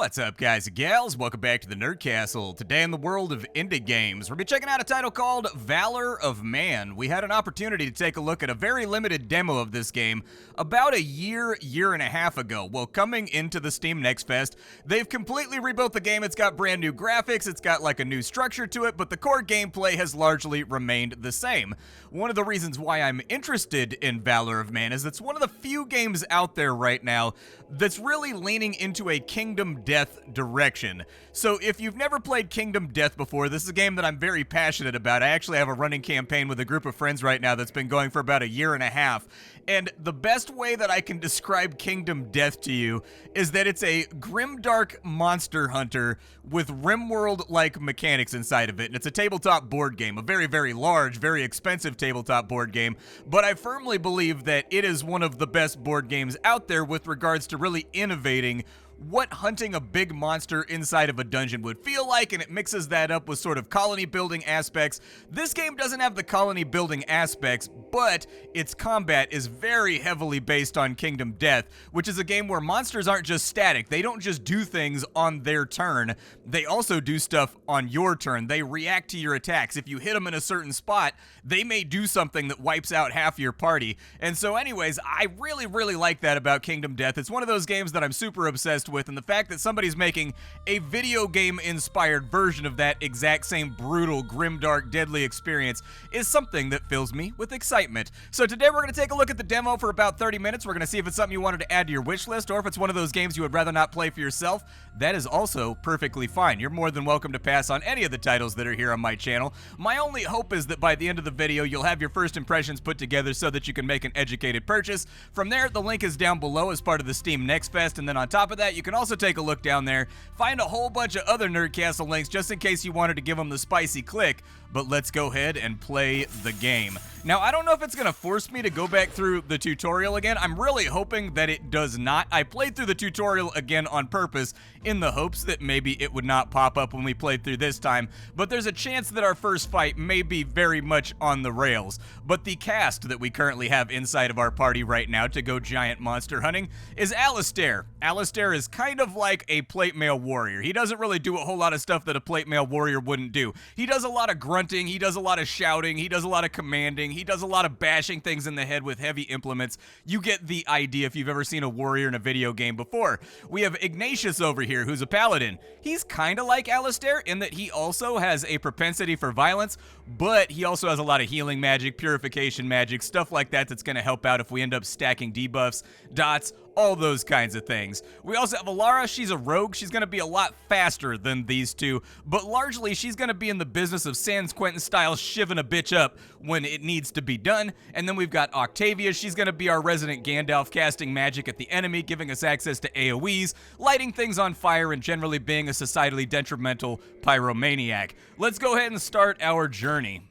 What's up, guys and gals? Welcome back to the Nerd Castle. Today in the world of indie games, we'll be checking out a title called Valor of Man. We had an opportunity to take a look at a very limited demo of this game about a year and a half ago. Well, coming into the Steam Next Fest, they've completely rebuilt the game. It's got brand new graphics, it's got like a new structure to it, but the core gameplay has largely remained the same. One of the reasons why I'm interested in Valor of Man is it's one of the few games out there right now that's really leaning into a Kingdom Death direction. So if you've never played Kingdom Death before, this is a game that I'm very passionate about. I actually have a running campaign with a group of friends right now that's been going for about a year and a half. And the best way that I can describe Kingdom Death to you is that it's a grimdark monster hunter with RimWorld-like mechanics inside of it. And it's a tabletop board game, a very, very large, very expensive tabletop board game. But I firmly believe that it is one of the best board games out there with regards to really innovating what hunting a big monster inside of a dungeon would feel like, and it mixes that up with sort of colony building aspects. This game doesn't have the colony building aspects, but its combat is very heavily based on Kingdom Death, which is a game where monsters aren't just static. They don't just do things on their turn. They also do stuff on your turn. They react to your attacks. If you hit them in a certain spot, they may do something that wipes out half your party. And so anyways, I really like that about Kingdom Death. It's one of those games that I'm super obsessed with, and the fact that somebody's making a video game inspired version of that exact same brutal, grimdark, deadly experience is something that fills me with excitement. So today we're going to take a look at the demo for about 30 minutes. We're going to see if it's something you wanted to add to your wish list, or if it's one of those games you would rather not play for yourself. That is also perfectly fine. You're more than welcome to pass on any of the titles that are here on my channel. My only hope is that by the end of the video, you'll have your first impressions put together so that you can make an educated purchase. From there, the link is down below as part of the Steam Next Fest, and then on top of that, you can also take a look down there, find a whole bunch of other Nerd Castle links just in case you wanted to give them the spicy click. But let's go ahead and play the game. Now, I don't know if it's going to force me to go back through the tutorial again. I'm really hoping that it does not. I played through the tutorial again on purpose in the hopes that maybe it would not pop up when we played through this time, but there's a chance that our first fight may be very much on the rails. But the cast that we currently have inside of our party right now to go giant monster hunting is Alistair. Alistair is kind of like a plate mail warrior. He doesn't really do a whole lot of stuff that a plate mail warrior wouldn't do. He does a lot of grunting, he does a lot of shouting, he does a lot of commanding, he does a lot of bashing things in the head with heavy implements. You get the idea if you've ever seen a warrior in a video game before. We have Ignatius over here, who's a paladin. He's kind of like Alistair in that he also has a propensity for violence, but he also has a lot of healing magic, purification magic, stuff like that that's going to help out if we end up stacking debuffs, dots, all those kinds of things. We also have Alara. She's a rogue. She's going to be a lot faster than these two, but largely she's going to be in the business of Sans Quentin style shiving a bitch up when it needs to be done. And then we've got Octavia. She's going to be our resident Gandalf, casting magic at the enemy, giving us access to AoEs, lighting things on fire, and generally being a societally detrimental pyromaniac. Let's go ahead and start our journey.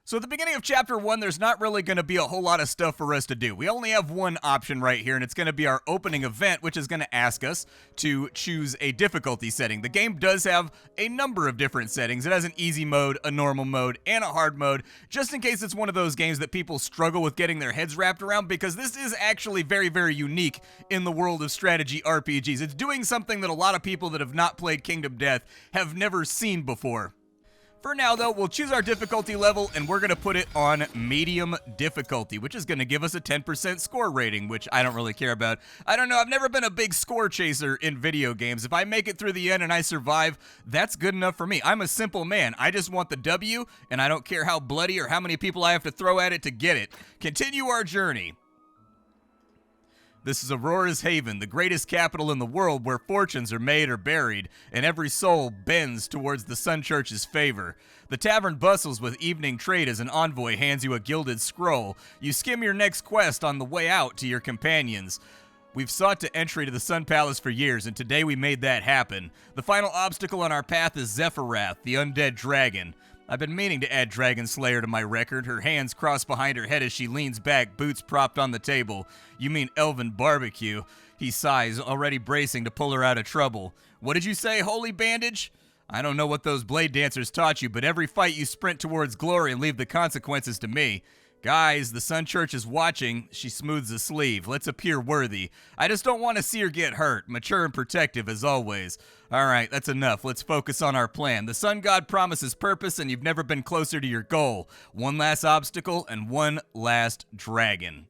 So at the beginning of Chapter 1, there's not really going to be a whole lot of stuff for us to do. We only have one option right here, and it's going to be our opening event, which is going to ask us to choose a difficulty setting. The game does have a number of different settings. It has an easy mode, a normal mode, and a hard mode, just in case it's one of those games that people struggle with getting their heads wrapped around, because this is actually very, very unique in the world of strategy RPGs. It's doing something that a lot of people that have not played Kingdom Death have never seen before. For now, though, we'll choose our difficulty level, and we're going to put it on medium difficulty, which is going to give us a 10% score rating, which I don't really care about. I don't know, I've never been a big score chaser in video games. If I make it through the end and I survive, that's good enough for me. I'm a simple man. I just want the W, and I don't care how bloody or how many people I have to throw at it to get it. Continue our journey. This is Aurora's Haven, the greatest capital in the world where fortunes are made or buried, and every soul bends towards the Sun Church's favor. The tavern bustles with evening trade as an envoy hands you a gilded scroll. You skim your next quest on the way out to your companions. We've sought to entry to the Sun Palace for years, and today we made that happen. The final obstacle on our path is Zephyrath, the undead dragon. I've been meaning to add Dragon Slayer to my record, her hands crossed behind her head as she leans back, boots propped on the table. You mean Elven Barbecue? He sighs, already bracing to pull her out of trouble. What did you say, Holy Bandage? I don't know what those blade dancers taught you, but every fight you sprint towards glory and leave the consequences to me. Guys, the Sun Church is watching. She smooths the sleeve. Let's appear worthy. I just don't want to see her get hurt. Mature and protective as always. All right, that's enough. Let's focus on our plan. The Sun God promises purpose, and you've never been closer to your goal. One last obstacle and one last dragon.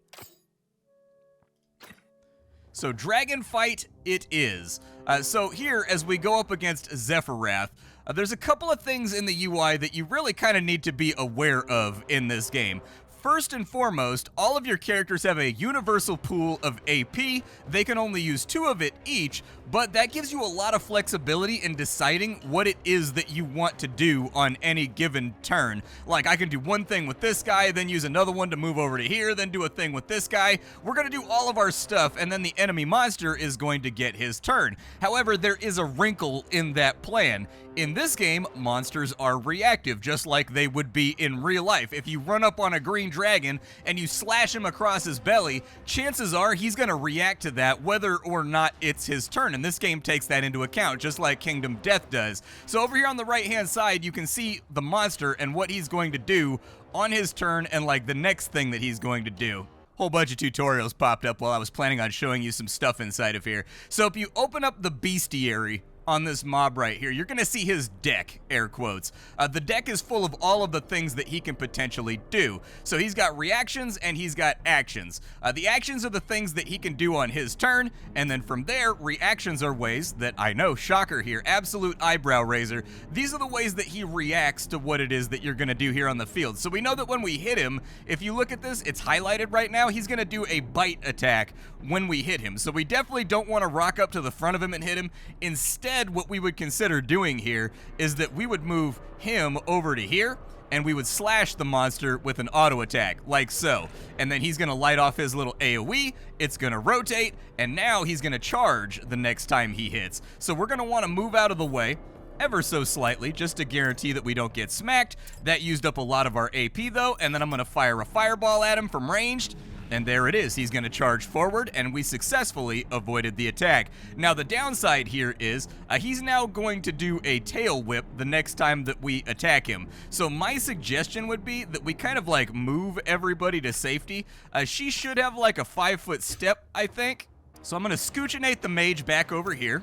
So dragon fight it is. So here, as we go up against Zephyrath, there's a couple of things in the UI that you really kind of need to be aware of in this game. First and foremost, all of your characters have a universal pool of AP. They can only use 2 of it each, but that gives you a lot of flexibility in deciding what it is that you want to do on any given turn. Like, I can do one thing with this guy, then use another one to move over to here, then do a thing with this guy. We're going to do all of our stuff, and then the enemy monster is going to get his turn. However, there is a wrinkle in that plan. In this game, monsters are reactive, just like they would be in real life. If you run up on a green dragon and you slash him across his belly, chances are he's going to react to that whether or not it's his turn. And this game takes that into account, just like Kingdom Death does. So over here on the right-hand side, you can see the monster and what he's going to do on his turn and like the next thing that he's going to do. Whole bunch of tutorials popped up while I was planning on showing you some stuff inside of here. So if you open up the bestiary on this mob right here, you're gonna see his deck, air quotes. The deck is full of all of the things that he can potentially do. So he's got reactions and he's got actions. The actions are the things that he can do on his turn, and then from there, reactions are ways that, I know, shocker here, absolute eyebrow raiser. These are the ways that he reacts to what it is that you're gonna do here on the field. So we know that when we hit him, if you look at this, it's highlighted right now, he's gonna do a bite attack when we hit him. So we definitely don't wanna rock up to the front of him and hit him. Instead, what we would consider doing here is that we would move him over to here and we would slash the monster with an auto attack, like so. And then he's gonna light off his little AoE, it's gonna rotate, and now he's gonna charge the next time he hits. So we're gonna wanna move out of the way ever so slightly, just to guarantee that we don't get smacked. That used up a lot of our AP though, and then I'm gonna fire a fireball at him from ranged. And there it is. He's going to charge forward, and we successfully avoided the attack. Now, the downside here is he's now going to do a tail whip the next time that we attack him. So my suggestion would be that we kind of like move everybody to safety. She should have like a 5-foot step, I think. So I'm going to scoochionate the mage back over here.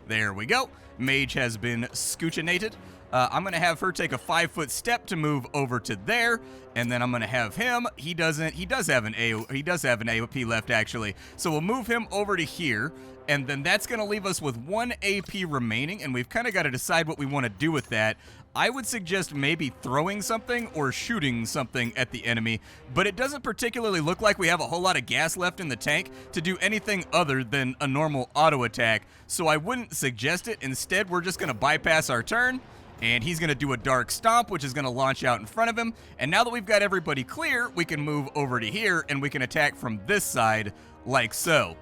There we go. Mage has been scoochionated. I'm going to have her take a 5-foot step to move over to there, and then I'm going to have him. He does have an AOP left, actually. So we'll move him over to here, and then that's going to leave us with 1 AP remaining, and we've kind of got to decide what we want to do with that. I would suggest maybe throwing something or shooting something at the enemy, but it doesn't particularly look like we have a whole lot of gas left in the tank to do anything other than a normal auto attack, so I wouldn't suggest it. Instead, we're just going to bypass our turn, and he's going to do a dark stomp, which is going to launch out in front of him. And now that we've got everybody clear, we can move over to here, and we can attack from this side, like so.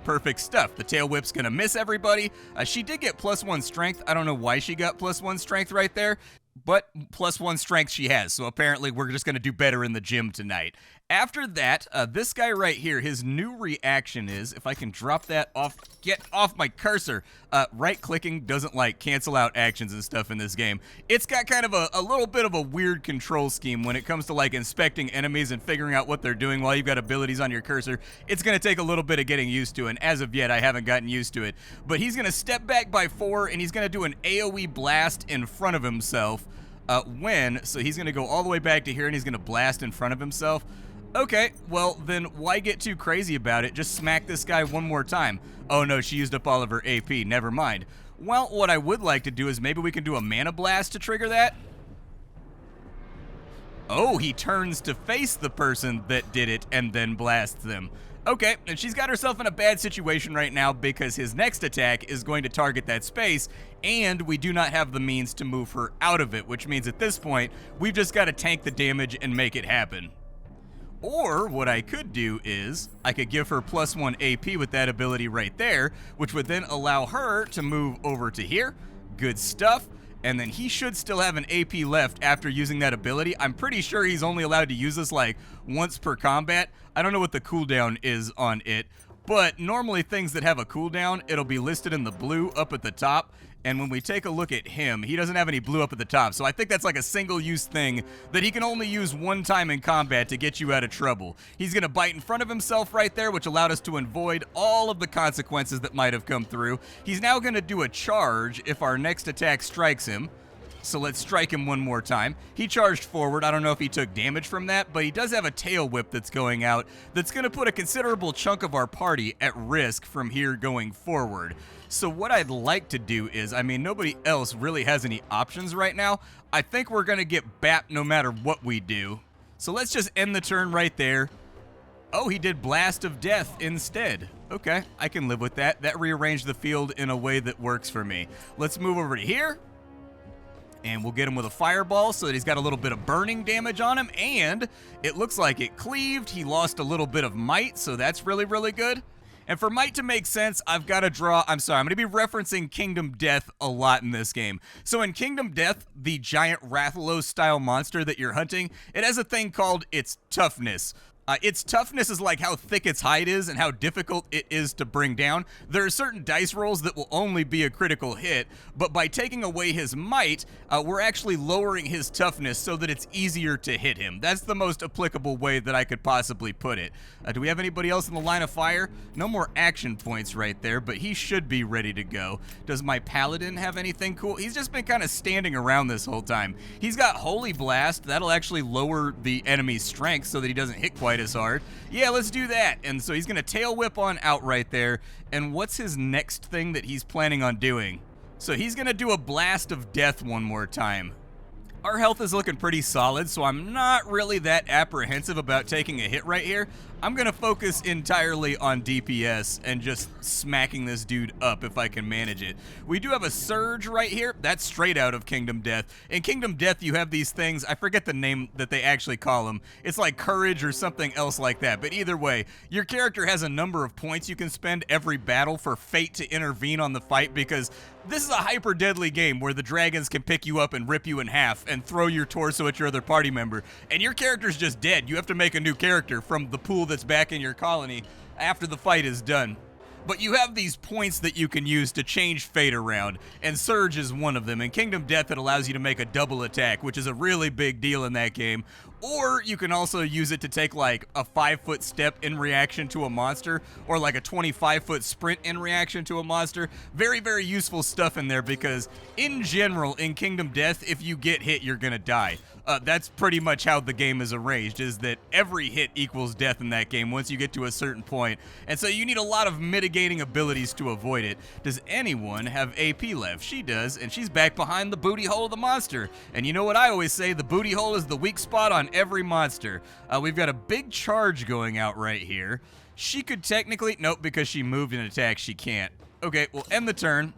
Perfect stuff. The tail whip's going to miss everybody. She did get +1 strength. I don't know why she got +1 strength right there, but +1 strength she has. So apparently we're just going to do better in the gym tonight. After that, this guy right here, his new reaction is, if I can drop that off, get off my cursor. Right-clicking doesn't like cancel out actions and stuff in this game. It's got kind of a little bit of a weird control scheme when it comes to like inspecting enemies and figuring out what they're doing while you've got abilities on your cursor. It's going to take a little bit of getting used to, and as of yet, I haven't gotten used to it. But he's going to step back by 4, and he's going to do an AoE blast in front of himself. So he's going to go all the way back to here, and he's going to blast in front of himself. Okay, well, then why get too crazy about it? Just smack this guy one more time. Oh no, she used up all of her AP. Never mind. Well, what I would like to do is maybe we can do a mana blast to trigger that. Oh, he turns to face the person that did it and then blasts them. Okay, and she's got herself in a bad situation right now because his next attack is going to target that space, and we do not have the means to move her out of it, which means at this point, we've just got to tank the damage and make it happen. Or what I could do is I could give her +1 AP with that ability right there, which would then allow her to move over to here. Good stuff. And then he should still have an AP left after using that ability. I'm pretty sure he's only allowed to use this like once per combat. I don't know what the cooldown is on it, but normally things that have a cooldown, it'll be listed in the blue up at the top. And when we take a look at him, he doesn't have any blue up at the top. So I think that's like a single-use thing that he can only use one time in combat to get you out of trouble. He's going to bite in front of himself right there, which allowed us to avoid all of the consequences that might have come through. He's now going to do a charge if our next attack strikes him. So let's strike him one more time. He charged forward. I don't know if he took damage from that, but he does have a tail whip that's going out that's going to put a considerable chunk of our party at risk from here going forward. So what I'd like to do is, I mean, nobody else really has any options right now. I think we're going to get bapped no matter what we do. So let's just end the turn right there. Oh, he did Blast of Death instead. Okay, I can live with that. That rearranged the field in a way that works for me. Let's move over to here. And we'll get him with a fireball so that he's got a little bit of burning damage on him. And it looks like it cleaved. He lost a little bit of might, so that's really, really good. And for might to make sense, I've got to draw... I'm sorry, I'm going to be referencing Kingdom Death a lot in this game. So in Kingdom Death, the giant Rathalos-style monster that you're hunting, it has a thing called its toughness. Its toughness is like how thick its hide is and how difficult it is to bring down. There are certain dice rolls that will only be a critical hit, but by taking away his might, we're actually lowering his toughness so that it's easier to hit him. That's the most applicable way that I could possibly put it. Do we have anybody else in the line of fire? No more action points right there, but he should be ready to go. Does my paladin have anything cool? He's just been kind of standing around this whole time. He's got Holy Blast. That'll actually lower the enemy's strength so that he doesn't hit quite as hard. Yeah, let's do that. And so he's going to tail whip on out right there. And what's his next thing that he's planning on doing? So he's going to do a Blast of Death one more time. Our health is looking pretty solid, so I'm not really that apprehensive about taking a hit right here. I'm going to focus entirely on DPS and just smacking this dude up if I can manage it. We do have a Surge right here. That's straight out of Kingdom Death. In Kingdom Death, you have these things. I forget the name that they actually call them. It's like Courage or something else like that. But either way, your character has a number of points you can spend every battle for fate to intervene on the fight, because this is a hyper deadly game where the dragons can pick you up and rip you in half and throw your torso at your other party member. And your character's just dead. You have to make a new character from the pool that's back in your colony after the fight is done. But you have these points that you can use to change fate around, and Surge is one of them. In Kingdom Death, it allows you to make a double attack, which is a really big deal in that game. Or you can also use it to take like a 5-foot step in reaction to a monster, or like a 25-foot sprint in reaction to a monster. Very, very useful stuff in there, because in general, in Kingdom Death, if you get hit, you're gonna die. That's pretty much how the game is arranged, is that every hit equals death in that game once you get to a certain point. And so you need a lot of mitigating abilities to avoid it. Does anyone have AP left? She does, and she's back behind the booty hole of the monster. And you know what I always say, the booty hole is the weak spot on every monster. We've got a big charge going out right here. She could technically... Nope, because she moved an attack, she can't. Okay, we'll end the turn.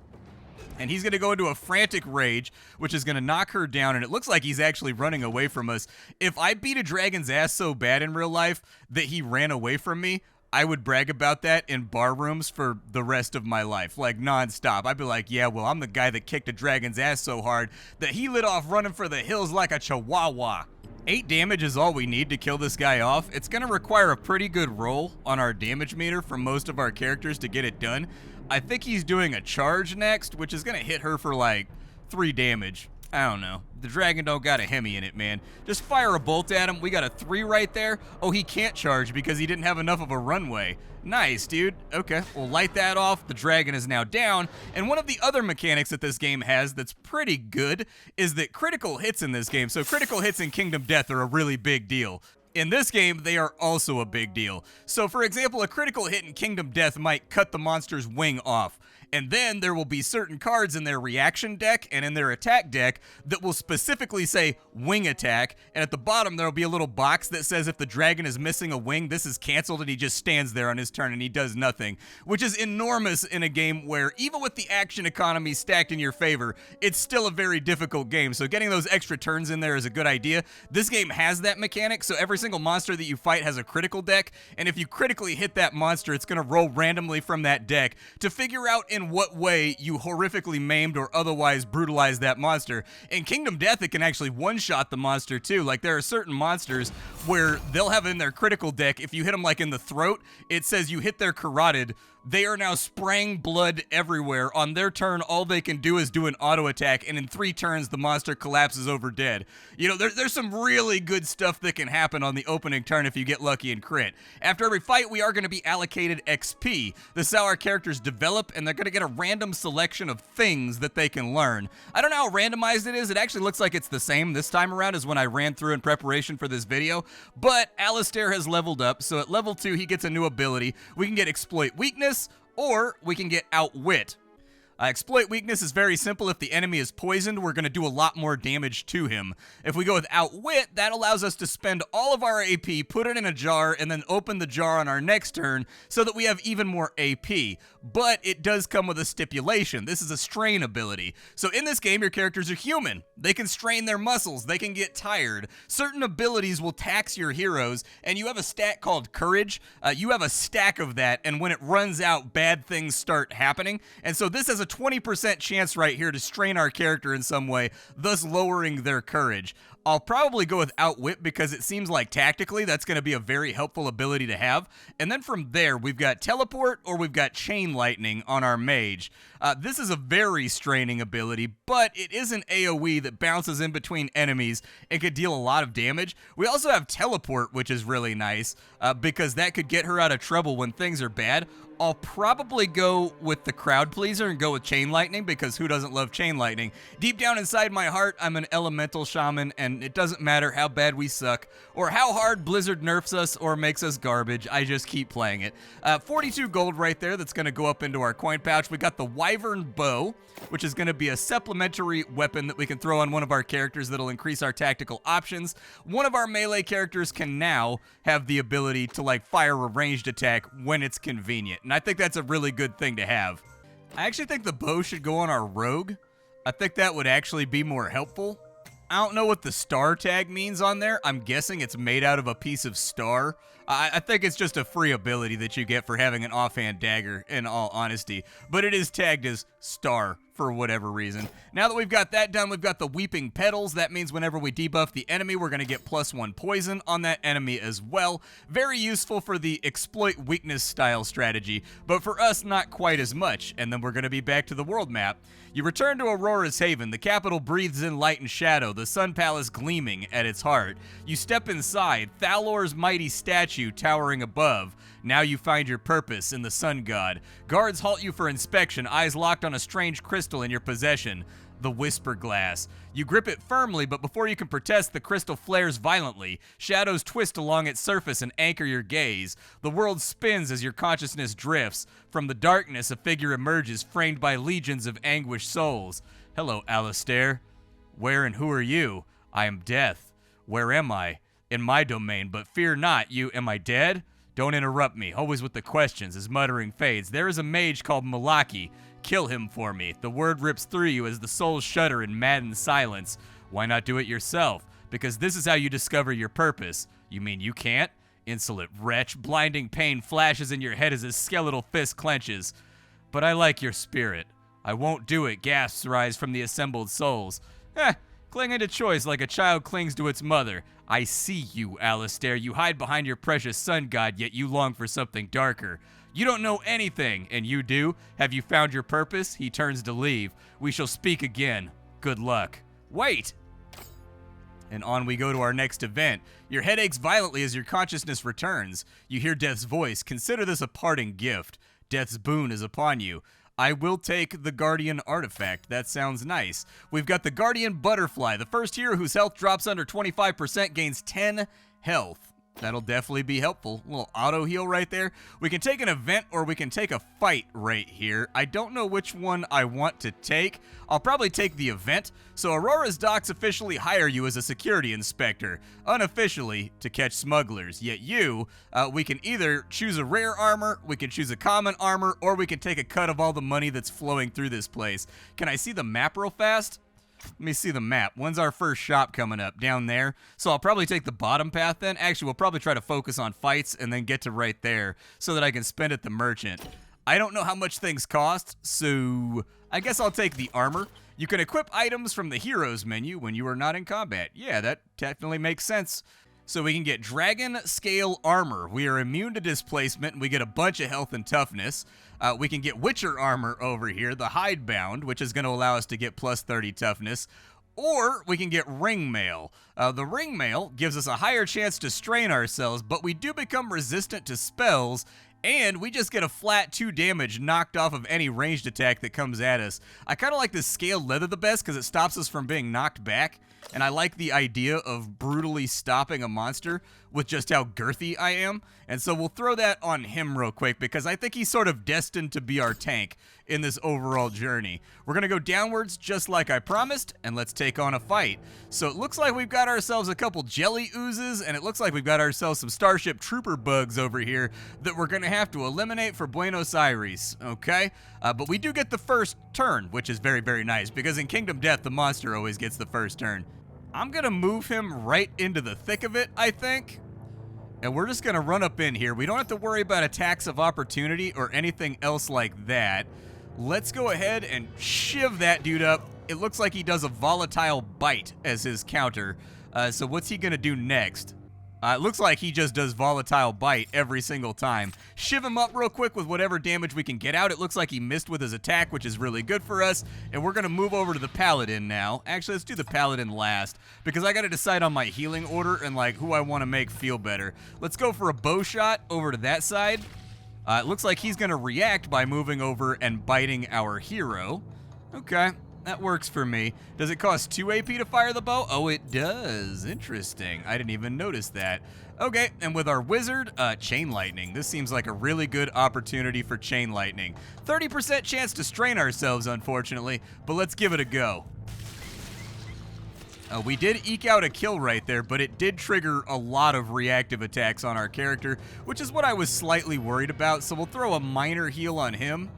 And he's going to go into a frantic rage, which is going to knock her down, and it looks like he's actually running away from us. If I beat a dragon's ass so bad in real life that he ran away from me, I would brag about that in bar rooms for the rest of my life, like nonstop. I'd be like, yeah, well, I'm the guy that kicked a dragon's ass so hard that he lit off running for the hills like a chihuahua. 8 damage is all we need to kill this guy off. It's going to require a pretty good roll on our damage meter for most of our characters to get it done. I think he's doing a charge next, which is going to hit her for like 3 damage. I don't know. The dragon don't got a Hemi in it, man. Just fire a bolt at him. We got a 3 right there. Oh, he can't charge because he didn't have enough of a runway. Nice, dude. Okay, we'll light that off. The dragon is now down. And one of the other mechanics that this game has that's pretty good is that critical hits in this game. So critical hits in Kingdom Death are a really big deal. In this game, they are also a big deal. So for example, a critical hit in Kingdom Death might cut the monster's wing off. And then there will be certain cards in their reaction deck and in their attack deck that will specifically say wing attack. And at the bottom, there will be a little box that says if the dragon is missing a wing, this is canceled, and he just stands there on his turn and he does nothing, which is enormous in a game where even with the action economy stacked in your favor, it's still a very difficult game. So getting those extra turns in there is a good idea. This game has that mechanic. So every single monster that you fight has a critical deck. And if you critically hit that monster, it's going to roll randomly from that deck to figure out in what way you horrifically maimed or otherwise brutalized that monster. In Kingdom Death, it can actually one-shot the monster too. Like there are certain monsters where they'll have in their critical deck, if you hit them like in the throat, it says you hit their carotid, they are now spraying blood everywhere. On their turn, all they can do is do an auto attack, and in 3 turns, the monster collapses over dead. You know, there's some really good stuff that can happen on the opening turn if you get lucky and crit. After every fight, we are going to be allocated XP. This is how our characters develop, and they're going to get a random selection of things that they can learn. I don't know how randomized it is. It actually looks like it's the same this time around as when I ran through in preparation for this video, but Alistair has leveled up, so at level 2, he gets a new ability. We can get Exploit Weakness, or we can get Outwit. Exploit Weakness is very simple. If the enemy is poisoned, we're going to do a lot more damage to him. If we go with Outwit, that allows us to spend all of our AP, put it in a jar, and then open the jar on our next turn so that we have even more AP. But it does come with a stipulation. This is a strain ability. So in this game, your characters are human. They can strain their muscles. They can get tired. Certain abilities will tax your heroes, and you have a stat called Courage. You have a stack of that, and when it runs out, bad things start happening. And so this has a 20% chance right here to strain our character in some way, thus lowering their courage. I'll probably go with Outwit because it seems like tactically that's going to be a very helpful ability to have. And then from there, we've got Teleport or we've got Chain Lightning on our mage. This is a very straining ability, but it is an AoE that bounces in between enemies and could deal a lot of damage. We also have Teleport, which is really nice because that could get her out of trouble when things are bad. I'll probably go with the crowd pleaser and go with Chain Lightning because who doesn't love Chain Lightning? Deep down inside my heart, I'm an elemental shaman, and it doesn't matter how bad we suck or how hard Blizzard nerfs us or makes us garbage. I just keep playing it. 42 gold right there. That's going to go up into our coin pouch. We got the Wyvern Bow, which is going to be a supplementary weapon that we can throw on one of our characters that'll increase our tactical options. One of our melee characters can now have the ability to like fire a ranged attack when it's convenient. And I think that's a really good thing to have. I actually think the bow should go on our rogue. I think that would actually be more helpful. I don't know what the star tag means on there. I'm guessing it's made out of a piece of star. I think it's just a free ability that you get for having an offhand dagger, in all honesty. But it is tagged as star for whatever reason. Now that we've got that done, we've got the Weeping Petals. That means whenever we debuff the enemy, we're going to get +1 poison on that enemy as well. Very useful for the Exploit Weakness style strategy, but for us, not quite as much. And then we're going to be back to the world map. You return to Aurora's Haven. The capital breathes in light and shadow, the Sun Palace gleaming at its heart. You step inside, Thalor's mighty statue towering above. Now you find your purpose in the Sun God. Guards halt you for inspection, eyes locked on a strange crystal in your possession. The Whisper Glass. You grip it firmly, but before you can protest, the crystal flares violently. Shadows twist along its surface and anchor your gaze. The world spins as your consciousness drifts. From the darkness, a figure emerges, framed by legions of anguished souls. Hello, Alistair. Where and who are you? I am Death. Where am I? In my domain, but fear not, you. Am I dead? Don't interrupt me, always with the questions, as muttering fades. There is a mage called Malaki. Kill him for me. The word rips through you as the souls shudder in maddened silence. Why not do it yourself? Because this is how you discover your purpose. You mean you can't? Insolent wretch. Blinding pain flashes in your head as his skeletal fist clenches. But I like your spirit. I won't do it, gasps rise from the assembled souls. Clinging to choice like a child clings to its mother. I see you, Alistair. You hide behind your precious sun god, yet you long for something darker. You don't know anything, and you do. Have you found your purpose? He turns to leave. We shall speak again. Good luck. Wait! And on we go to our next event. Your head aches violently as your consciousness returns. You hear Death's voice. Consider this a parting gift. Death's boon is upon you. I will take the Guardian Artifact. That sounds nice. We've got the Guardian Butterfly. The first hero whose health drops under 25% gains 10 health. That'll definitely be helpful. A little auto heal right there. We can take an event or we can take a fight right here. I don't know which one I want to take. I'll probably take the event. So Aurora's docks officially hire you as a security inspector, unofficially to catch smugglers. Yet you, we can either choose a rare armor, we can choose a common armor, or we can take a cut of all the money that's flowing through this place. Can I see the map real fast? Let me see the map. When's our first shop coming up? Down there. So I'll probably take the bottom path then. Actually, we'll probably try to focus on fights and then get to right there so that I can spend at the merchant. I don't know how much things cost, so I guess I'll take the armor. You can equip items from the heroes menu when you are not in combat. Yeah, that definitely makes sense. So we can get Dragon Scale Armor. We are immune to displacement, and we get a bunch of health and toughness. We can get Witcher armor over here, the Hidebound, which is going to allow us to get plus 30 toughness. Or we can get Ring Mail. The Ring Mail gives us a higher chance to strain ourselves, but we do become resistant to spells, and we just get a flat 2 damage knocked off of any ranged attack that comes at us. I kind of like this scaled leather the best because it stops us from being knocked back, and I like the idea of brutally stopping a monster with just how girthy I am. And so we'll throw that on him real quick because I think he's sort of destined to be our tank in this overall journey. We're going to go downwards just like I promised, and let's take on a fight. So it looks like we've got ourselves a couple jelly oozes, and it looks like we've got ourselves some Starship Trooper bugs over here that we're going to have to eliminate for Buenos Aires, okay? But we do get the first turn, which is very, very nice, because in Kingdom Death, the monster always gets the first turn. I'm going to move him right into the thick of it, I think. And we're just going to run up in here. We don't have to worry about attacks of opportunity or anything else like that. Let's go ahead and shiv that dude up. It looks like he does a volatile bite as his counter. So what's he going to do next? It looks like he just does volatile bite every single time. Shiv him up real quick with whatever damage we can get out. It looks like he missed with his attack, which is really good for us. And we're going to move over to the Paladin now. Actually, let's do the Paladin last because I got to decide on my healing order and like who I want to make feel better. Let's go for a bow shot over to that side. It looks like he's going to react by moving over and biting our hero. Okay. That works for me. Does it cost 2 AP to fire the bow? Oh, it does. Interesting. I didn't even notice that. Okay, and with our wizard, Chain Lightning. This seems like a really good opportunity for Chain Lightning. 30% chance to strain ourselves, unfortunately, but let's give it a go. We did eke out a kill right there, but it did trigger a lot of reactive attacks on our character, which is what I was slightly worried about, so we'll throw a minor heal on him.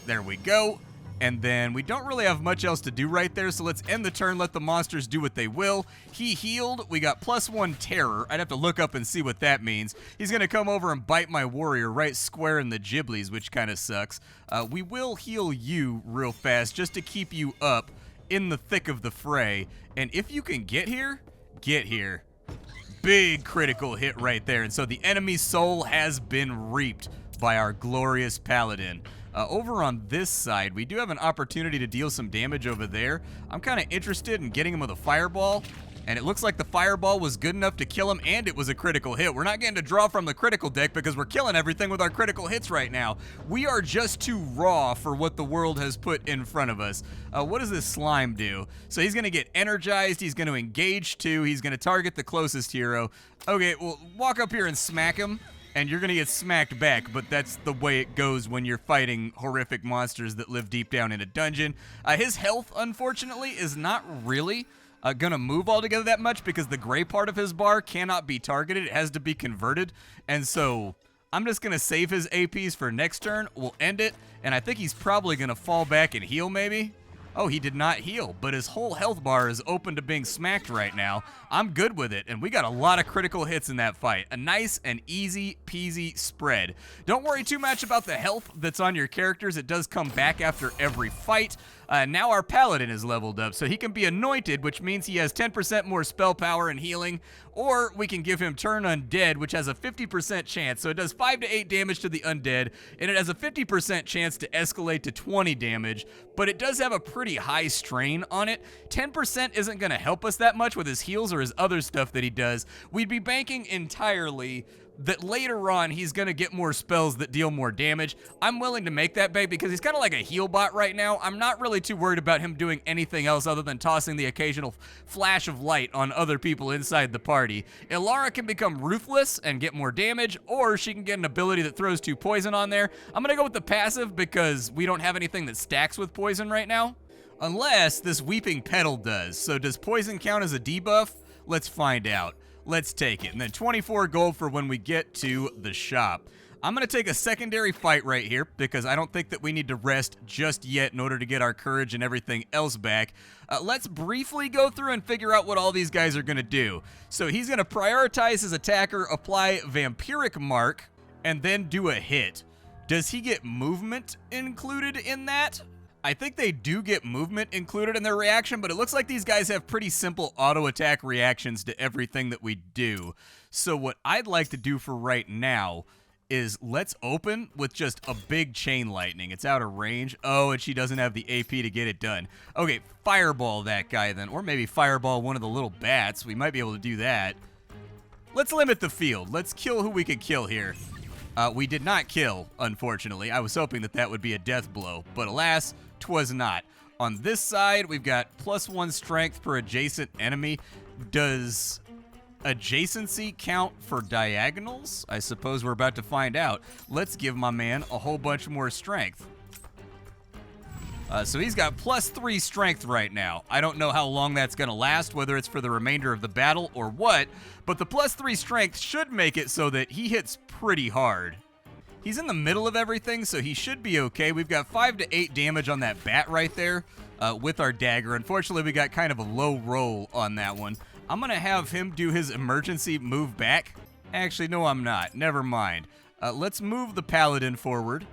There we go. And then we don't really have much else to do right there, so let's end the turn, let the monsters do what they will. He healed. We got +1 terror. I'd have to look up and see what that means. He's going to come over and bite my warrior right square in the giblies, which kind of sucks. We will heal you real fast just to keep you up in the thick of the fray. And if you can get here, get here. Big critical hit right there. And so the enemy's soul has been reaped by our glorious Paladin. Over on this side, we do have an opportunity to deal some damage over there. I'm kind of interested in getting him with a fireball, and it looks like the fireball was good enough to kill him, and it was a critical hit. We're not getting to draw from the critical deck because we're killing everything with our critical hits right now. We are just too raw for what the world has put in front of us. What does this slime do? So he's going to get energized. He's going to engage too. He's going to target the closest hero. Okay, well, walk up here and smack him. And you're going to get smacked back, but that's the way it goes when you're fighting horrific monsters that live deep down in a dungeon. His health, unfortunately, is not really going to move altogether that much because the gray part of his bar cannot be targeted. It has to be converted. And so I'm just going to save his APs for next turn. We'll end it, and I think he's probably going to fall back and heal maybe. Oh, he did not heal, but his whole health bar is open to being smacked right now. I'm good with it, and we got a lot of critical hits in that fight. A nice and easy peasy spread. Don't worry too much about the health that's on your characters. It does come back after every fight. Now our Paladin is leveled up, so he can be anointed, which means he has 10% more spell power and healing, or we can give him Turn Undead, which has a 50% chance. So it does 5 to 8 damage to the undead, and it has a 50% chance to escalate to 20 damage, but it does have a pretty high strain on it. 10% isn't going to help us that much with his heals or his other stuff that he does. We'd be banking entirely that later on he's going to get more spells that deal more damage. I'm willing to make that bet because he's kind of like a heal bot right now. I'm not really too worried about him doing anything else other than tossing the occasional flash of light on other people inside the party. Ilara can become ruthless and get more damage, or she can get an ability that throws 2 poison on there. I'm going to go with the passive because we don't have anything that stacks with poison right now. Unless this Weeping Petal does. So does poison count as a debuff? Let's find out. Let's take it. And then 24 gold for when we get to the shop. I'm going to take a secondary fight right here because I don't think that we need to rest just yet in order to get our courage and everything else back. Let's briefly go through and figure out what all these guys are going to do. So he's going to prioritize his attacker, apply Vampiric Mark, and then do a hit. Does he get movement included in that? I think they do get movement included in their reaction, but it looks like these guys have pretty simple auto-attack reactions to everything that we do. So what I'd like to do for right now is let's open with just a big chain lightning. It's out of range. Oh, and she doesn't have the AP to get it done. Okay, fireball that guy then, or maybe fireball one of the little bats. We might be able to do that. Let's limit the field. Let's kill who we can kill here. We did not kill, unfortunately. I was hoping that that would be a death blow, but alas, 'twas not. On this side, we've got +1 strength per adjacent enemy. Does adjacency count for diagonals? I suppose we're about to find out. Let's give my man a whole bunch more strength. So he's got +3 strength right now. I don't know how long that's going to last, whether it's for the remainder of the battle or what, but the +3 strength should make it so that he hits pretty hard. He's in the middle of everything, so he should be okay. We've got 5 to 8 damage on that bat right there with our dagger. Unfortunately, we got kind of a low roll on that one. I'm going to have him do his emergency move back. Actually, no, I'm not. Never mind. Let's move the paladin forward,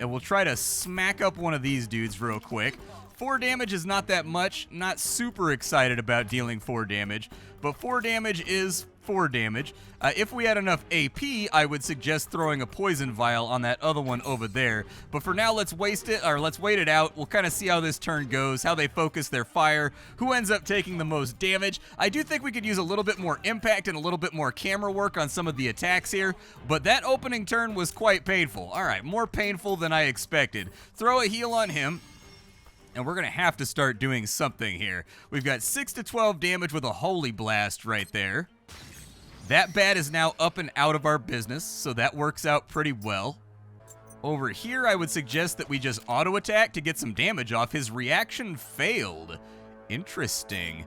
and we'll try to smack up one of these dudes real quick. 4 damage is not that much. Not super excited about dealing 4 damage, but 4 damage is 4 damage. If we had enough AP, I would suggest throwing a poison vial on that other one over there. But for now, let's waste it, or let's wait it out. We'll kind of see how this turn goes, how they focus their fire, who ends up taking the most damage. I do think we could use a little bit more impact and a little bit more camera work on some of the attacks here, but that opening turn was quite painful. All right, more painful than I expected. Throw a heal on him. And we're going to have to start doing something here. We've got 6 to 12 damage with a Holy Blast right there. That bat is now up and out of our business, so that works out pretty well. Over here, I would suggest that we just auto-attack to get some damage off. His reaction failed. Interesting.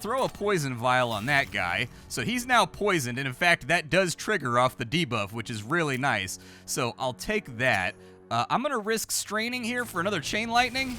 Throw a poison vial on that guy. So he's now poisoned, and in fact, that does trigger off the debuff, which is really nice. So I'll take that. I'm going to risk straining here for another chain lightning.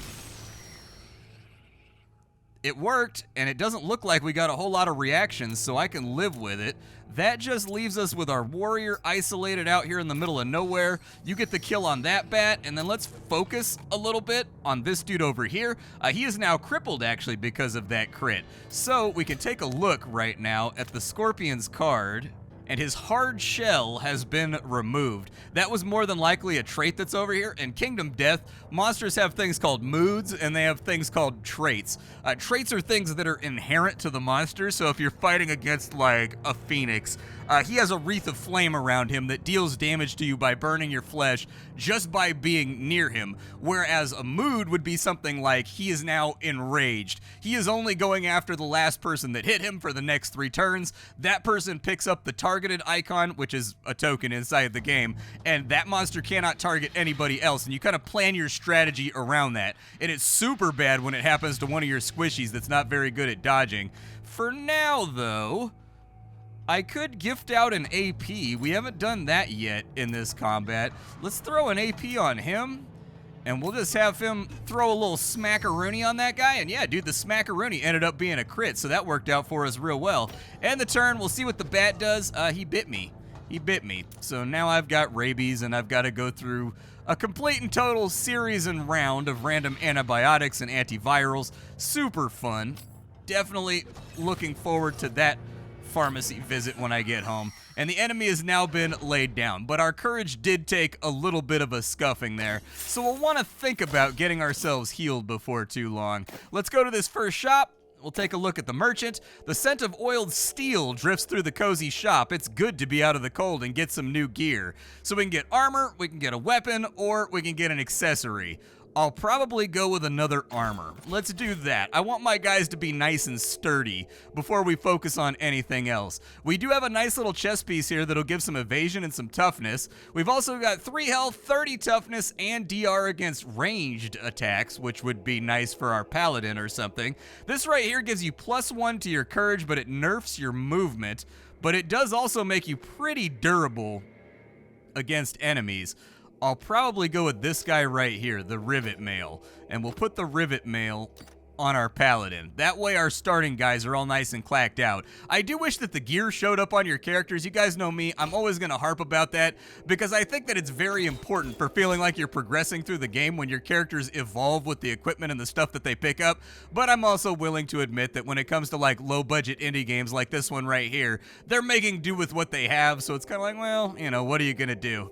It worked, and it doesn't look like we got a whole lot of reactions, so I can live with it. That just leaves us with our warrior isolated out here in the middle of nowhere. You get the kill on that bat, and then let's focus a little bit on this dude over here. He is now crippled, actually, because of that crit. So we can take a look right now at the Scorpion's card, and his hard shell has been removed. That was more than likely a trait that's over here. In Kingdom Death, monsters have things called moods, and they have things called traits. Traits are things that are inherent to the monster, so if you're fighting against, like, a phoenix, he has a wreath of flame around him that deals damage to you by burning your flesh just by being near him, whereas a mood would be something like he is now enraged. He is only going after the last person that hit him for the next 3 turns. That person picks up the targeted icon, which is a token inside the game, and that monster cannot target anybody else, and you kind of plan your strategy around that. And it's super bad when it happens to one of your squishies that's not very good at dodging. For now, though, I could gift out an AP. We haven't done that yet in this combat. Let's throw an AP on him, and we'll just have him throw a little smackaroony on that guy. And yeah, dude, the smackaroony ended up being a crit, so that worked out for us real well. And the turn, we'll see what the bat does. He bit me. He bit me. So now I've got rabies, and I've got to go through a complete and total series and round of random antibiotics and antivirals. Super fun. Definitely looking forward to that pharmacy visit when I get home. And the enemy has now been laid down, but our courage did take a little bit of a scuffing there, so we'll want to think about getting ourselves healed before too long. Let's go to this first shop. We'll take a look at the merchant. The scent of oiled steel drifts through the cozy shop. It's good to be out of the cold and get some new gear. So we can get armor, we can get a weapon, or we can get an accessory. I'll probably go with another armor. Let's do that. I want my guys to be nice and sturdy before we focus on anything else. We do have a nice little chest piece here that'll give some evasion and some toughness. We've also got 3 health, 30 toughness, and DR against ranged attacks, which would be nice for our paladin or something. This right here gives you +1 to your courage, but it nerfs your movement. But it does also make you pretty durable against enemies. I'll probably go with this guy right here, the Rivet Mail, and we'll put the Rivet Mail on our Paladin. That way our starting guys are all nice and clacked out. I do wish that the gear showed up on your characters. You guys know me, I'm always going to harp about that because I think that it's very important for feeling like you're progressing through the game when your characters evolve with the equipment and the stuff that they pick up, but I'm also willing to admit that when it comes to like low-budget indie games like this one right here, they're making do with what they have, so it's kind of like, well, you know, what are you going to do?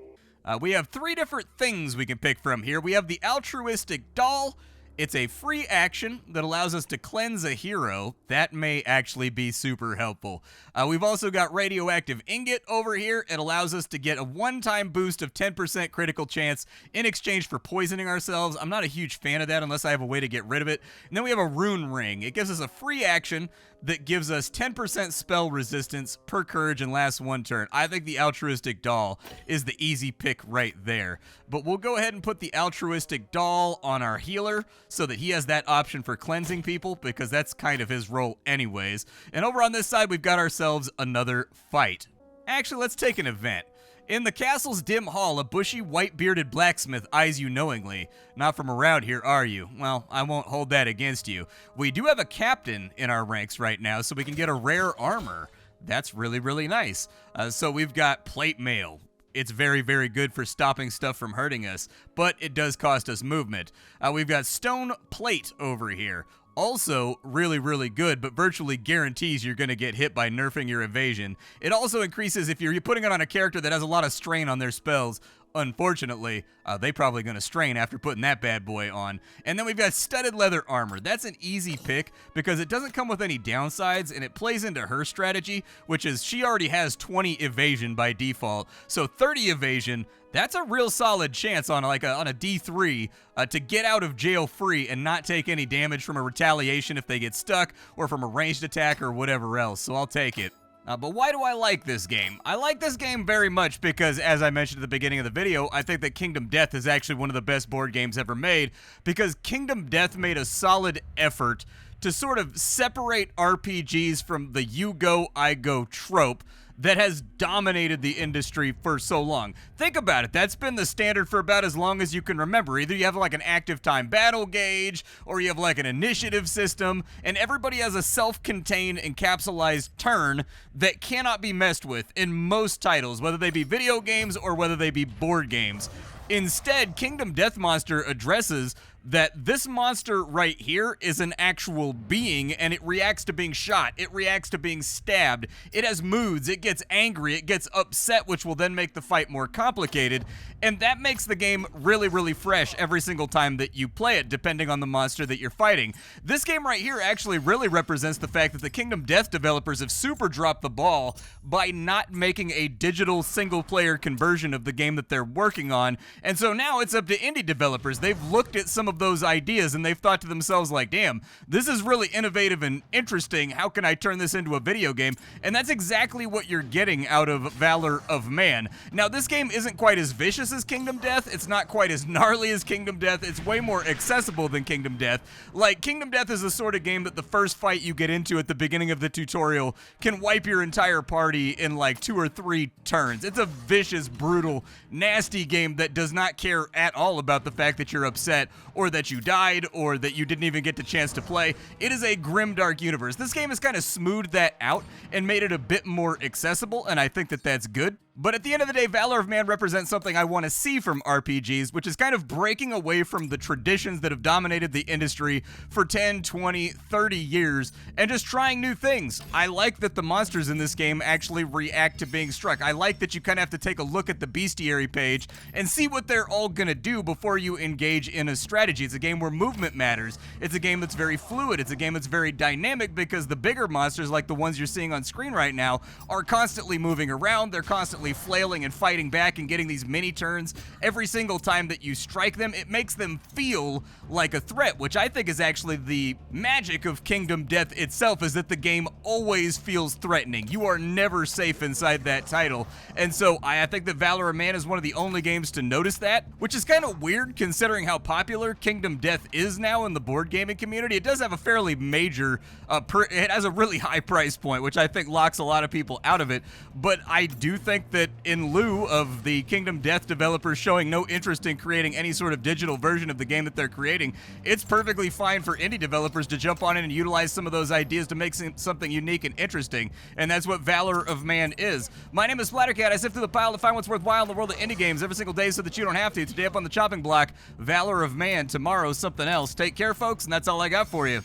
We have 3 different things we can pick from here. We have the altruistic doll. It's a free action that allows us to cleanse a hero. That may actually be super helpful. We've also got radioactive ingot over here. It allows us to get a one-time boost of 10% critical chance in exchange for poisoning ourselves. I'm not a huge fan of that unless I have a way to get rid of it. And then we have a rune ring. It gives us a free action that gives us 10% spell resistance per courage and lasts 1 turn. I think the altruistic doll is the easy pick right there. But we'll go ahead and put the altruistic doll on our healer so that he has that option for cleansing people, because that's kind of his role anyways. And over on this side, we've got ourselves another fight. Actually, let's take an event. In the castle's dim hall, a bushy, white-bearded blacksmith eyes you knowingly. Not from around here, are you? Well, I won't hold that against you. We do have a captain in our ranks right now, so we can get a rare armor. That's really, really nice. So we've got plate mail. It's very, very good for stopping stuff from hurting us, but it does cost us movement. We've got stone plate over here. Also really, really good, but virtually guarantees you're going to get hit by nerfing your evasion. It also increases if you're putting it on a character that has a lot of strain on their spells. Unfortunately, they probably going to strain after putting that bad boy on. And then we've got studded leather armor. That's an easy pick because it doesn't come with any downsides, and it plays into her strategy, which is she already has 20 evasion by default. So 30 evasion, that's a real solid chance on a D3 to get out of jail free and not take any damage from a retaliation if they get stuck or from a ranged attack or whatever else. So I'll take it. But why do I like this game? I like this game very much because, as I mentioned at the beginning of the video, I think that Kingdom Death is actually one of the best board games ever made, because Kingdom Death made a solid effort to sort of separate RPGs from the you go, I go trope that has dominated the industry for so long. Think about it. That's been the standard for about as long as you can remember. Either you have like an active time battle gauge, or you have like an initiative system, and everybody has a self-contained encapsulated turn that cannot be messed with in most titles, whether they be video games or whether they be board games. Instead, Kingdom Death Monster addresses that this monster right here is an actual being, and it reacts to being shot. It reacts to being stabbed. It has moods. It gets angry. It gets upset, which will then make the fight more complicated. And that makes the game really, really fresh every single time that you play it, depending on the monster that you're fighting. This game right here actually really represents the fact that the Kingdom Death developers have super dropped the ball by not making a digital single-player conversion of the game that they're working on. And so now it's up to indie developers. They've looked at some of those ideas and they've thought to themselves like, damn, this is really innovative and interesting. How can I turn this into a video game? And that's exactly what you're getting out of Valor of Man. Now, this game isn't quite as vicious as Kingdom Death. It's not quite as gnarly as Kingdom Death. It's way more accessible than Kingdom Death. Like, Kingdom Death is the sort of game that the first fight you get into at the beginning of the tutorial can wipe your entire party in like 2 or 3 turns. It's a vicious, brutal, nasty game that does not care at all about the fact that you're upset or that you died or that you didn't even get the chance to play. It is a grimdark universe. This game has kind of smoothed that out and made it a bit more accessible, and I think that that's good. But at the end of the day, Valor of Man represents something I want to see from RPGs, which is kind of breaking away from the traditions that have dominated the industry for 10, 20, 30 years, and just trying new things. I like that the monsters in this game actually react to being struck. I like that you kind of have to take a look at the bestiary page and see what they're all going to do before you engage in a strategy. It's a game where movement matters. It's a game that's very fluid. It's a game that's very dynamic because the bigger monsters, like the ones you're seeing on screen right now, are constantly moving around. They're constantly flailing and fighting back and getting these mini turns. Every single time that you strike them, it makes them feel like a threat, which I think is actually the magic of Kingdom Death itself, is that the game always feels threatening. You are never safe inside that title. And so I think that Valor of Man is one of the only games to notice that, which is kind of weird considering how popular Kingdom Death is now in the board gaming community. It does have a fairly major, it has a really high price point, which I think locks a lot of people out of it. But I do think that in lieu of the Kingdom Death developers showing no interest in creating any sort of digital version of the game that they're creating, it's perfectly fine for indie developers to jump on in and utilize some of those ideas to make something unique and interesting. And that's what Valor of Man is. My name is Splattercat. I sift through the pile to find what's worthwhile in the world of indie games every single day so that you don't have to. Today up on the chopping block, Valor of Man. Tomorrow, something else. Take care, folks, and that's all I got for you.